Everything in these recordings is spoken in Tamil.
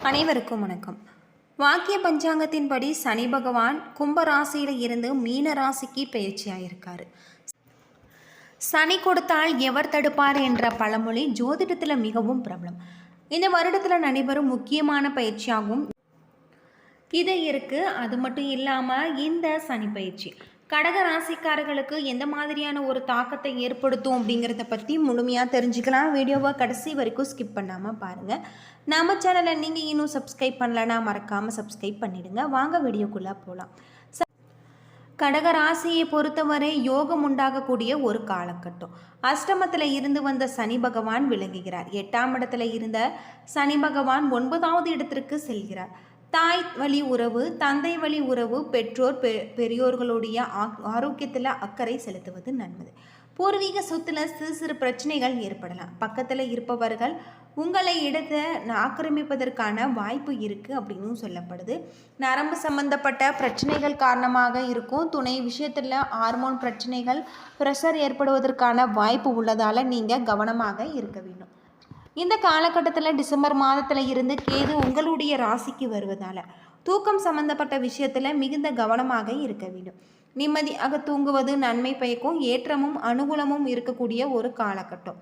அனைவருக்கும் வணக்கம். வாக்கிய பஞ்சாங்கத்தின்படி சனி பகவான் கும்பராசியில் இருந்து மீன ராசிக்கு பயிற்சியாயிருக்காரு. சனி கொடுத்தால் எவர் தடுப்பார் என்ற பழமொழி ஜோதிடத்தில் மிகவும் பிரபலம். இந்த வருடத்தில் நடைபெறும் முக்கியமான பயிற்சியாகும் இது இருக்குது. அது மட்டும் இல்லாமல் இந்த சனி பயிற்சி கடக ராசிக்காரர்களுக்கு எந்த மாதிரியான ஒரு தாக்கத்தை ஏற்படுத்தும் அப்படிங்கிறத பற்றி முழுமையாக தெரிஞ்சுக்கலாம். வீடியோவை கடைசி வரைக்கும் ஸ்கிப் பண்ணாமல் பாருங்கள். நம்ம சேனலை நீங்கள் இன்னும் சப்ஸ்கிரைப் பண்ணலன்னா மறக்காமல் சப்ஸ்கிரைப் பண்ணிவிடுங்க. வாங்க வீடியோக்குள்ளே போகலாம். கடக ராசியை பொறுத்தவரை யோகம் உண்டாகக்கூடிய ஒரு காலகட்டம். அஷ்டமத்தில் இருந்து வந்த சனி பகவான் விலகுகிறார். 8ஆம் இடத்துல இருந்த சனி பகவான் 9வது இடத்திற்கு செல்கிறார். தாய் வழி உறவு, தந்தை வழி உறவு, பெற்றோர் பெரியோர்களுடைய ஆரோக்கியத்தில் அக்கறை செலுத்துவது நன்மை. பூர்வீக சொத்துல சிறு சிறு பிரச்சனைகள் ஏற்படலாம். பக்கத்தில் இருப்பவர்கள் உங்களை இடத்தை ஆக்கிரமிப்பதற்கான வாய்ப்பு இருக்குது அப்படின்னு சொல்லப்படுது. நரம்பு சம்பந்தப்பட்ட பிரச்சனைகள் காரணமாக இருக்கும். துணை விஷயத்தில் ஹார்மோன் பிரச்சனைகள், ப்ரெஷர் ஏற்படுவதற்கான வாய்ப்பு உள்ளதால் நீங்கள் கவனமாக இருக்க வேண்டும். இந்த காலகட்டத்தில் டிசம்பர் மாதத்தில் இருந்து கேது உங்களுடைய ராசிக்கு வருவதால் தூக்கம் சம்பந்தப்பட்ட விஷயத்தில் மிகுந்த கவனமாக இருக்க வேண்டும். நிம்மதியாக தூங்குவது நன்மை பயக்கும். ஏற்றமும் அனுகூலமும் இருக்கக்கூடிய ஒரு காலகட்டம்.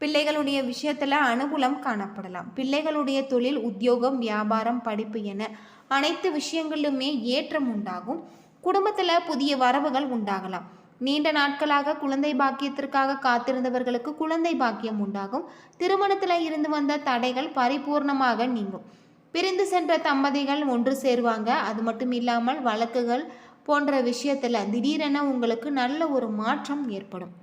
பிள்ளைகளுடைய விஷயத்தில் அனுகூலம் காணப்படலாம். பிள்ளைகளுடைய தொழில், உத்தியோகம், வியாபாரம், படிப்பு என அனைத்து விஷயங்களிலுமே ஏற்றம் உண்டாகும். குடும்பத்தில் புதிய வரவுகள் உண்டாகலாம். நீண்ட நாட்களாக குழந்தை பாக்கியத்திற்காக காத்திருந்தவர்களுக்கு குழந்தை பாக்கியம் உண்டாகும். திருமணத்தில் இருந்து வந்த தடைகள் பரிபூர்ணமாக நீங்கும். பிரிந்து சென்ற தம்பதிகள் ஒன்று சேருவாங்க. அது மட்டும் இல்லாமல் வழக்குகள் போன்ற விஷயத்தில் திடீரென உங்களுக்கு நல்ல ஒரு மாற்றம் ஏற்படும்.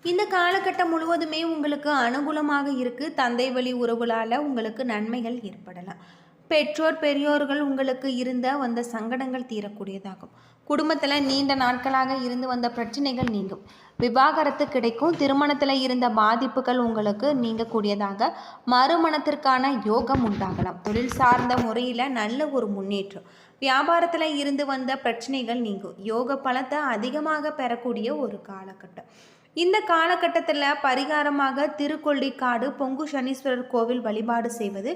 இந்த காலகட்டம் முழுவதுமே உங்களுக்கு அனுகூலமாக இருக்குது. தந்தை வழி உறவுகளால் உங்களுக்கு நன்மைகள் ஏற்படலாம். பெற்றோர் பெரியோர்கள் உங்களுக்கு வந்த சங்கடங்கள் தீரக்கூடியதாகும். குடும்பத்தில் நீண்ட நாட்களாக இருந்து வந்த பிரச்சனைகள் நீங்கும். விவாகரத்து கிடைக்கும். திருமணத்தில் இருந்த பாதிப்புகள் உங்களுக்கு நீங்கக்கூடியதாக மறுமணத்திற்கான யோகம் உண்டாகலாம். தொழில் சார்ந்த முறையில் நல்ல ஒரு முன்னேற்றம். வியாபாரத்தில் இருந்து வந்த பிரச்சனைகள் நீங்கும். யோக பலத்தை அதிகமாக பெறக்கூடிய ஒரு காலகட்டம். இந்த காலகட்டத்தில் பரிகாரமாக திருக்கொள்ளிக்காடு பொங்கு சனீஸ்வரர் கோவில் வழிபாடு செய்வது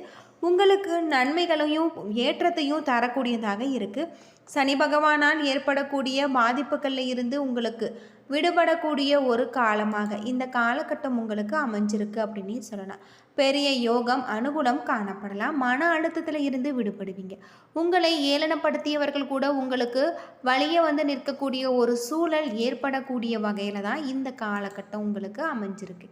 உங்களுக்கு நன்மைகளையும் ஏற்றத்தையும் தரக்கூடியதாக இருக்குது. சனி பகவானால் ஏற்படக்கூடிய பாதிப்புகளில் இருந்து உங்களுக்கு விடுபடக்கூடிய ஒரு காலமாக இந்த காலகட்டம் உங்களுக்கு அமைஞ்சிருக்கு அப்படின்னு சொல்லலாம். பெரிய யோகம் அனுகூலம் காணப்படலாம். மன அழுத்தத்தில் இருந்து விடுபடுவீங்க. உங்களை ஏளனப்படுத்தியவர்கள் கூட உங்களுக்கு வழியே நிற்கக்கூடிய ஒரு சூழல் ஏற்படக்கூடிய வகையில் தான் இந்த காலகட்டம் உங்களுக்கு அமைஞ்சிருக்கு.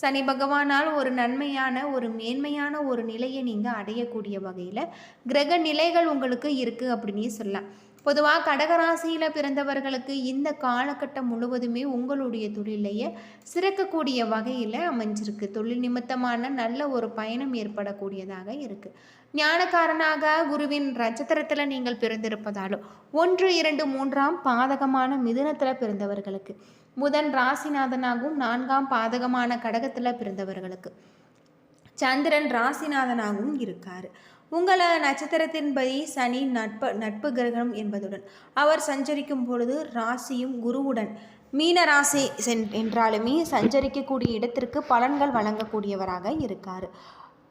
சனி பகவானால் ஒரு நன்மையான ஒரு மேன்மையான ஒரு நிலையை நீங்கள் அடையக்கூடிய வகையில் கிரக நிலைகள் உங்களுக்கு இருக்குது அப்படின்னு சொல்லலாம். பொதுவாக கடகராசியில் பிறந்தவர்களுக்கு இந்த காலகட்டம் முழுவதுமே உங்களுடைய தொழிலையே சிறக்கக்கூடிய வகையில் அமைஞ்சிருக்கு. தொழில் நிமித்தமான நல்ல ஒரு பயணம் ஏற்படக்கூடியதாக இருக்குது. ஞானக்காரனாக குருவின் நட்சத்திரத்தில் நீங்கள் பிறந்திருப்பதாலும் 1, 2, 3ஆம் பாதகமான மிதுனத்தில் பிறந்தவர்களுக்கு, புதன் ராசிநாதனாகவும் 4ஆம் பாதகமான கடகத்தில் பிறந்தவர்களுக்கு சந்திரன் ராசிநாதனாகவும் இருக்கார். உங்களை நட்சத்திரத்தின்படி சனி நட்பு கிரகம் என்பதுடன் அவர் சஞ்சரிக்கும் பொழுது ராசியும் குருவுடன் மீன ராசி என்றாலுமே சஞ்சரிக்கக்கூடிய இடத்திற்கு பலன்கள் வழங்கக்கூடியவராக இருக்கார்.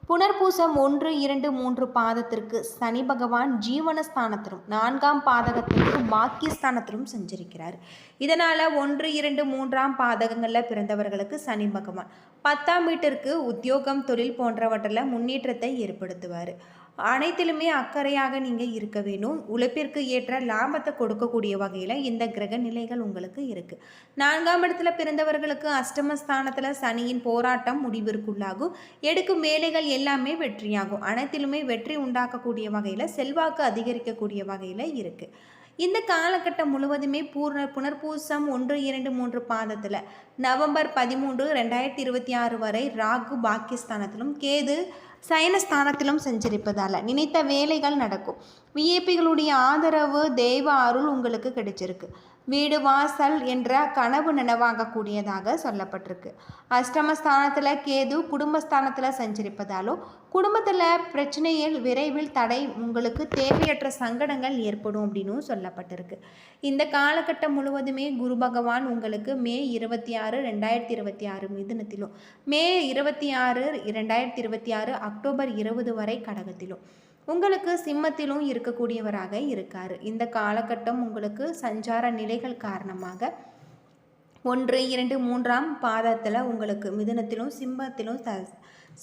புனர்பூசம் 1, 2, 3 பாதத்திற்கு சனி பகவான் ஜீவனஸ்தானத்திலும் 4ஆம் பாதகத்திற்கு பாக்கியஸ்தானத்திலும் சஞ்சரிக்கிறார். இதனால் 1, 2, 3ஆம் பாதகங்களில் பிறந்தவர்களுக்கு சனி பகவான் 10ஆம் வீட்டிற்கு உத்தியோகம், தொழில் போன்றவற்றில் முன்னேற்றத்தை ஏற்படுத்துவார். அனைத்திலுமே அக்கறையாக நீங்கள் இருக்க வேணும். உழைப்பிற்கு ஏற்ற லாபத்தை கொடுக்கக்கூடிய வகையில் இந்த கிரக நிலைகள் உங்களுக்கு இருக்குது. 4ஆம் இடத்துல பிறந்தவர்களுக்கு அஷ்டமஸ்தானத்தில் சனியின் போராட்டம் முடிவிற்குள்ளாகும். எடுக்கும் வேலைகள் எல்லாமே வெற்றியாகும். அனைத்திலுமே வெற்றி உண்டாக்கக்கூடிய வகையில் செல்வாக்கு அதிகரிக்கக்கூடிய வகையில் இருக்குது. இந்த காலகட்டம் முழுவதுமே புனர்பூசம் 1, 2, 3 பாதத்தில் நவம்பர் 13, 2026 வரை ராகு பாக்கியஸ்தானத்திலும் கேது சயனஸ்தானத்திலும் சஞ்சரிப்பதால் நினைத்த வேலைகள் நடக்கும். விஐபிகளுடைய ஆதரவு, தெய்வ அருள் உங்களுக்கு கிடைச்சிருக்கு. வீடு வாசல் என்ற கனவு நனவாகக்கூடியதாக சொல்லப்பட்டிருக்கு. அஷ்டமஸ்தானத்தில் கேது குடும்பஸ்தானத்தில் சஞ்சரிப்பதாலும் குடும்பத்தில் பிரச்சனையில் விரைவில் தடை, உங்களுக்கு தேவையற்ற சங்கடங்கள் ஏற்படும் அப்படின்னும் சொல்லப்பட்டிருக்கு. இந்த காலகட்டம் முழுவதுமே குரு பகவான் உங்களுக்கு மே 26, 2026 மிதுனத்திலும், மே 26, 2026 அக்டோபர் 20 வரை கடகத்திலும், உங்களுக்கு சிம்மத்திலும் இருக்கக்கூடியவராக இருக்கார். இந்த காலகட்டம் உங்களுக்கு சஞ்சார நிலைகள் காரணமாக 1, 2, 3ஆம் பாதத்தில் உங்களுக்கு மிதுனத்திலும் சிம்மத்திலும்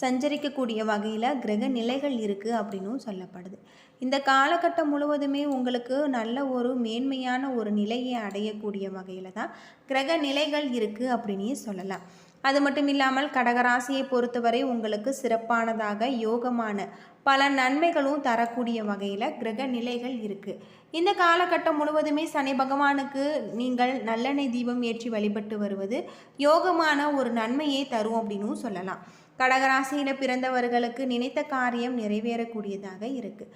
சஞ்சரிக்கக்கூடிய வகையில் கிரக நிலைகள் இருக்குது அப்படின்னும் சொல்லப்படுது. இந்த காலகட்டம் முழுவதுமே உங்களுக்கு நல்ல ஒரு மேன்மையான ஒரு நிலையை அடையக்கூடிய வகையில் தான் கிரக நிலைகள் இருக்குது அப்படின்னே சொல்லலாம். அது மட்டும் இல்லாமல் கடகராசியை பொறுத்தவரை உங்களுக்கு சிறப்பானதாக யோகமான பல நன்மைகளும் தரக்கூடிய வகையில் கிரக நிலைகள் இருக்குது. இந்த காலகட்டம் முழுவதுமே சனி பகவானுக்கு நீங்கள் நல்லெண்ணெய் தீபம் ஏற்றி வழிபட்டு வருவது யோகமான ஒரு நன்மையை தரும் அப்படின்னும் சொல்லலாம். கடகராசியில் பிறந்தவர்களுக்கு நினைத்த காரியம் நிறைவேறக்கூடியதாக இருக்குது.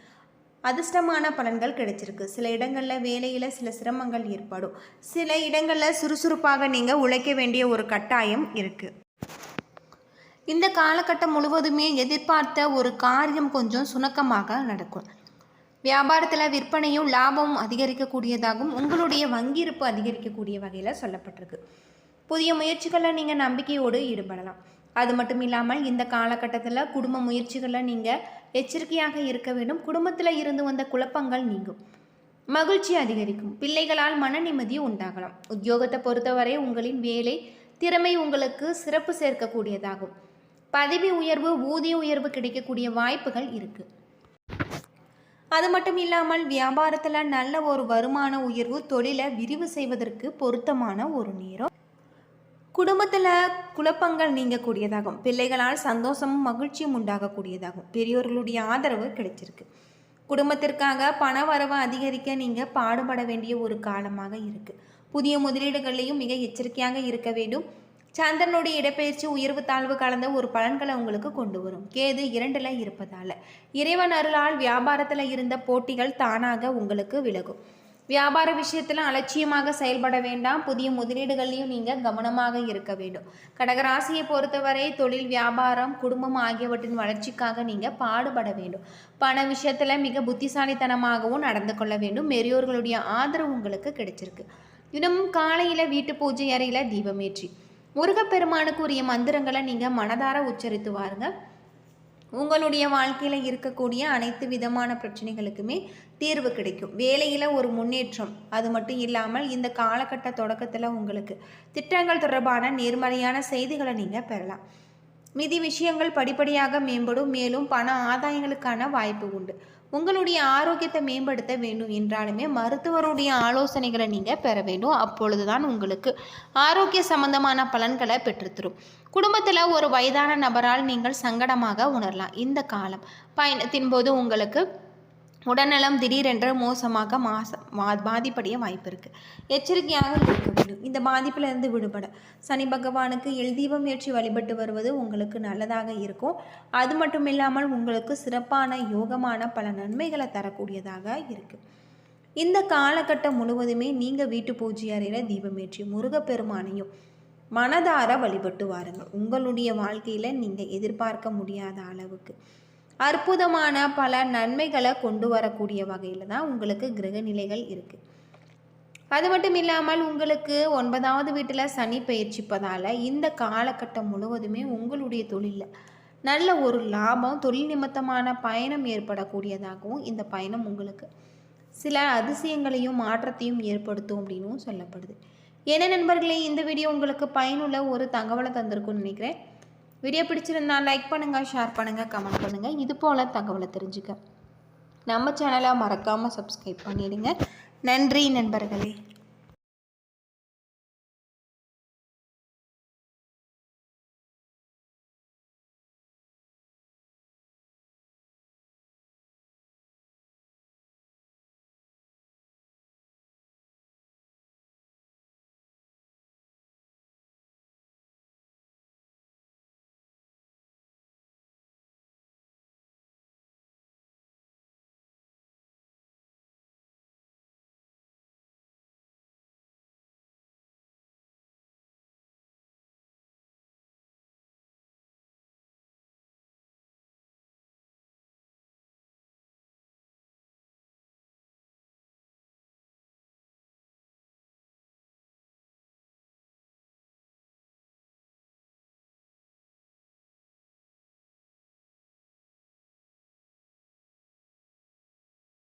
அதிர்ஷ்டமான பலன்கள் கிடைச்சிருக்கு. சில இடங்களில் வேலையில் சில சிரமங்கள் ஏற்படும். சில இடங்களில் சுறுசுறுப்பாக நீங்கள் உழைக்க வேண்டிய ஒரு கட்டாயம் இருக்குது. இந்த காலகட்டம் முழுவதுமே எதிர்பார்த்த ஒரு காரியம் கொஞ்சம் சுணக்கமாக நடக்கும். வியாபாரத்தில் விற்பனையும் லாபமும் அதிகரிக்கக்கூடியதாகவும் உங்களுடைய வங்கி இருப்பு அதிகரிக்கக்கூடிய வகையில் சொல்லப்பட்டிருக்கு. புதிய முயற்சிகளில் நீங்கள் நம்பிக்கையோடு ஈடுபடலாம். அது மட்டும் இல்லாமல் இந்த காலகட்டத்தில் குடும்ப முயற்சிகளில் நீங்கள் எச்சரிக்கையாக இருக்க வேண்டும். குடும்பத்தில் இருந்து வந்த குழப்பங்கள் நீங்கும், மகிழ்ச்சி அதிகரிக்கும், பிள்ளைகளால் மன நிம்மதி உண்டாகலாம். உத்தியோகத்தை பொறுத்தவரை உங்களின் வேலை திறமை உங்களுக்கு சிறப்பு சேர்க்கக்கூடியதாகும். பதவி உயர்வு, ஊதிய உயர்வு கிடைக்கக்கூடிய வாய்ப்புகள் இருக்குது. அது மட்டும் இல்லாமல் வியாபாரத்தில் நல்ல ஒரு வருமான உயர்வு, தொழிலை விரிவு செய்வதற்கு பொருத்தமான ஒரு நேரம். குடும்பத்தில் குழப்பங்கள் நீங்கக்கூடியதாகும். பிள்ளைகளால் சந்தோஷமும் மகிழ்ச்சியும் உண்டாகக்கூடியதாகும். பெரியோர்களுடைய ஆதரவு கிடைச்சிருக்கு. குடும்பத்திற்காக பண வரவு அதிகரிக்க நீங்கள் பாடுபட வேண்டிய ஒரு காலமாக இருக்குது. புதிய முதலீடுகளையும் மிக எச்சரிக்கையாக இருக்க வேண்டும். சந்திரனுடைய இடப்பெயர்ச்சி உயர்வு தாழ்வு கலந்த ஒரு பலன்களை உங்களுக்கு கொண்டு வரும். கேது 2ல் இருப்பதால் இறைவன் அருளால் வியாபாரத்தில் இருந்த போட்டிகள் தானாக உங்களுக்கு விலகும். வியாபார விஷயத்தில் அலட்சியமாக செயல்பட வேண்டாம். புதிய முதலீடுகளையும் நீங்கள் கவனமாக இருக்க வேண்டும். கடகராசியை பொறுத்தவரை தொழில், வியாபாரம், குடும்பம் ஆகியவற்றின் வளர்ச்சிக்காக நீங்கள் பாடுபட வேண்டும். பண விஷயத்தில் மிக புத்திசாலித்தனமாகவும் நடந்து கொள்ள வேண்டும். பெரியோர்களுடைய ஆதரவு உங்களுக்கு கிடைச்சிருக்கு. தினமும் காலையில் வீட்டு பூஜை அறையில் தீபமேற்றி முருகப்பெருமானுக்கு உரிய மந்திரங்களை நீங்கள் மனதார உச்சரித்து வாருங்க. உங்களுடைய வாழ்க்கையில் இருக்கக்கூடிய அனைத்து விதமான பிரச்சனைகளுக்குமே தீர்வு கிடைக்கும். வேலையில் ஒரு முன்னேற்றம். அது மட்டும் இல்லாமல் இந்த காலகட்ட தொடக்கத்தில் உங்களுக்கு திட்டங்கள் தொடர்பான நேர்மறையான செய்திகளை நீங்கள் பெறலாம். நிதி விஷயங்கள் படிப்படியாக மேம்படும். மேலும் பண ஆதாயங்களுக்கான வாய்ப்பு உண்டு. உங்களுடைய ஆரோக்கியத்தை மேம்படுத்த வேண்டும் என்றாலுமே மருத்துவருடைய ஆலோசனைகளை நீங்கள் பெற வேண்டும். அப்பொழுது தான் உங்களுக்கு ஆரோக்கிய சம்பந்தமான பலன்களை பெற்றுத்தரும். குடும்பத்தில் ஒரு வயதான நபரால் நீங்கள் சங்கடமாக உணரலாம். இந்த காலம் பயணத்தின் போது உங்களுக்கு உடல்நலம் திடீரென்று மோசமாக பாதிப்படைய வாய்ப்பு இருக்குது. எச்சரிக்கையாக இருக்க வேண்டும். இந்த பாதிப்பிலிருந்து விடுபட சனி பகவானுக்கு தீபம் ஏற்றி வழிபட்டு வருவது உங்களுக்கு நல்லதாக இருக்கும். அது மட்டும் இல்லாமல் உங்களுக்கு சிறப்பான யோகமான பல நன்மைகளை தரக்கூடியதாக இருக்குது. இந்த காலகட்டம் முழுவதுமே நீங்கள் வீட்டு பூஜை அறையில் தீபமேற்றி முருகப்பெருமானையும் மனதார வழிபட்டு வாருங்கள். உங்களுடைய வாழ்க்கையில் நீங்கள் எதிர்பார்க்க முடியாத அளவுக்கு அற்புதமான பல நன்மைகளை கொண்டு வரக்கூடிய வகையில் தான் உங்களுக்கு கிரக நிலைகள் இருக்குது. அது மட்டும் இல்லாமல் உங்களுக்கு 9வது வீட்டில் சனி பயிற்சிப்பதால் இந்த காலகட்டம் முழுவதுமே உங்களுடைய தொழிலில் நல்ல ஒரு லாபம், தொழில் நிமித்தமான பயணம் ஏற்படக்கூடியதாகவும் இந்த பயணம் உங்களுக்கு சில அதிசயங்களையும் மாற்றத்தையும் ஏற்படுத்தும் அப்படின்னும் சொல்லப்படுது. என்ன நண்பர்களே, இந்த வீடியோ உங்களுக்கு பயனுள்ள ஒரு தகவலை தந்திருக்கும்னு நினைக்கிறேன். வீடியோ பிடிச்சிருந்தா லைக் பண்ணுங்கள், ஷேர் பண்ணுங்கள், கமெண்ட் பண்ணுங்கள். இது போல் தகவலை தெரிஞ்சுக்க நம்ம சேனலை மறக்காமல் சப்ஸ்கிரைப் பண்ணிடுங்க. நன்றி நண்பர்களே.